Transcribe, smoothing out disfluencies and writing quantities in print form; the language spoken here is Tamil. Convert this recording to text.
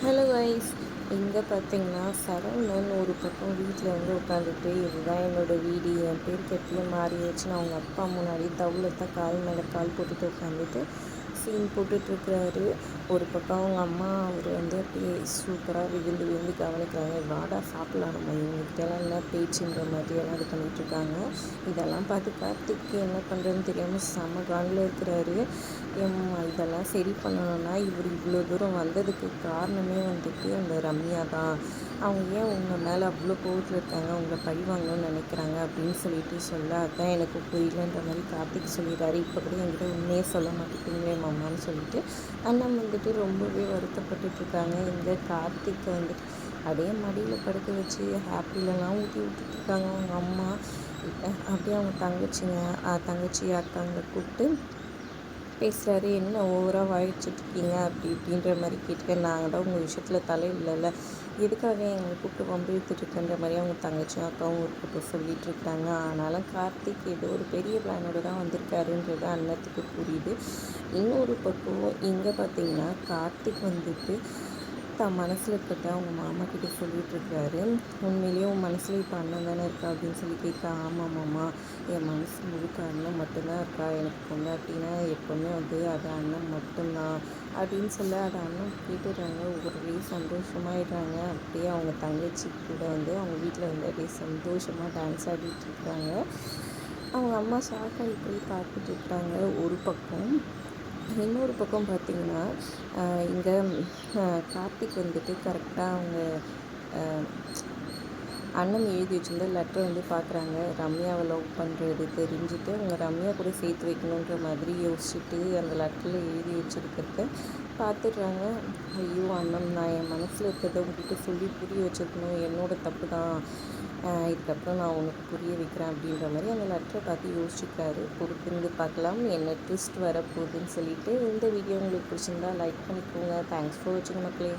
ஹலோ கைஸ், இங்கே பார்த்தீங்கன்னா சரவணன் ஒரு பக்கம் வீட்டில் வந்து உட்காந்துட்டு இதுதான் என்னோடய வீடு, என் பேர் கெட்டியும் மாறிடுச்சுன்னு அவங்க அப்பா முன்னாடி தவுலத்தை கால் மேலே கால் போட்டுட்டு உட்காந்துட்டு சீன் போட்டுட்ருக்கிறாரு. ஒரு பக்கம் அவங்க அம்மா அவர் வந்து அப்படியே சூப்பராக விழுந்து விழுந்து கவனிக்கிறாங்க. வாடா சாப்பிட்லாம், நம்ம இவங்ககிட்டலாம் என்ன பேச்சுன்ற மாதிரியெல்லாம் இது பண்ணிகிட்ருக்காங்க. இதெல்லாம் பார்த்து கார்த்திக்கு என்ன பண்ணுறதுன்னு தெரியாமல் செம காண்டில் இருக்கிறாரு. இதெல்லாம் சரி பண்ணணும்னா இவர் இவ்வளோ தூரம் வந்ததுக்கு காரணமே வந்துட்டு அந்த ரம்யா தான். அவங்க ஏன் உங்கள் மேலே அவ்வளோ கோவத்தில் இருக்காங்க, உங்களை பழி வாங்கணும்னு நினைக்கிறாங்க அப்படின்னு சொல்லிட்டு சொல்ல, அதுதான் எனக்கு புரியலன்ற மாதிரி கார்த்திக் சொல்லிடுறாரு. இப்போ கூட என்கிட்ட உண்மையே சொல்ல மாட்டேங்கிறீங்களே மாமான்னு சொல்லிட்டு அண்ணன் வந்துட்டு ரொம்பவே வருத்தப்பட்டுட்ருக்காங்க. இந்த கார்த்திக்கை வந்துட்டு அப்படியே மடியில் படுக்க வச்சு ஹாப்பிலலாம் ஊட்டி விட்டுட்ருக்காங்க அவங்க அம்மா. அப்படியே அவங்க தங்கச்சி அக்காங்களை கூப்பிட்டு பேசுகிறாரு. என்ன ஓவராக வாழிச்சிட்ருக்கீங்க அப்படி இப்படின்ற மாதிரி கேட்டுக்க, நாங்கள் தான் உங்கள் விஷயத்தில் தலை இல்லைல்ல, எதுக்காக எங்களை கூப்பிட்டு வம்பு இழுத்துட்ருக்குன்ற மாதிரி அவங்க தங்கச்சியும் அக்காவும் ஒரு பக்கம் சொல்லிகிட்டு இருக்காங்க. ஆனாலும் கார்த்திக் ஏதோ ஒரு பெரிய பிளானோடு தான் வந்திருக்காருன்றது அண்ணத்துக்கு புரியுது. இன்னொரு பக்கம் இங்கே பார்த்திங்கன்னா கார்த்திக் வந்துட்டு தான் மனசில் இருக்கிறத அவங்க மாமா கிட்டே சொல்லிகிட்ருக்காரு. உண்மையிலேயே உன் மனசில் இப்போ அண்ணன் தானே இருக்கா அப்படின்னு சொல்லி கேட்க, ஆமாம் மாமா, என் மனசு முழுக்க அண்ணன் மட்டும்தான் இருக்கா, எனக்கு பொண்டாட்டினா எப்போவுமே வந்து அது அண்ணன் மட்டும்தான் அப்படின்னு சொல்ல அதை அண்ணன் கேட்டுடுறாங்க. ஒரே சந்தோஷமாயிடுறாங்க. அப்படியே அவங்க தங்கச்சி கூட வந்து அவங்க வீட்டில் வந்து அப்படியே சந்தோஷமாக டான்ஸ் ஆடிட்டுருக்காங்க. அவங்க அம்மா ஷாக்காகி போய் பார்த்துட்ருக்குறாங்க ஒரு பக்கம். இன்னொரு பக்கம் பார்த்திங்கன்னா இங்கே கார்த்திக் வந்துட்டு கரெக்டாக அவங்க அண்ணன் எழுதி வச்சுருந்த லெட்டரை வந்து பார்க்குறாங்க. ரம்யாவை லவ் பண்ணுறது தெரிஞ்சுட்டு அவங்க ரம்யா கூட சேர்த்து வைக்கணுன்ற மாதிரி யோசிச்சுட்டு அந்த லெட்டரில் எழுதி வச்சுருக்கிறத பார்த்துடுறாங்க. ஐயோ அண்ணன், நான் என் மனசில் இருக்கிறத உங்ககிட்ட சொல்லி புரிய வச்சுருக்கணும், என்னோடய தப்பு தான், இதுக்கப்புறம் நான் உனக்கு புரிய வைக்கிறேன் அப்படின்ற மாதிரி அந்த லெட்டரை பார்த்து யோசிச்சுக்காரு. பொறுத்திருந்து பார்க்கலாம் என்ன ட்விஸ்ட் வரப்போகுதுன்னு சொல்லிட்டு. இந்த வீடியோ உங்களுக்கு பிடிச்சிருந்தா லைக் பண்ணிக்கோங்க. தேங்க்ஸ் ஃபார் வாட்சிங் மக்களே.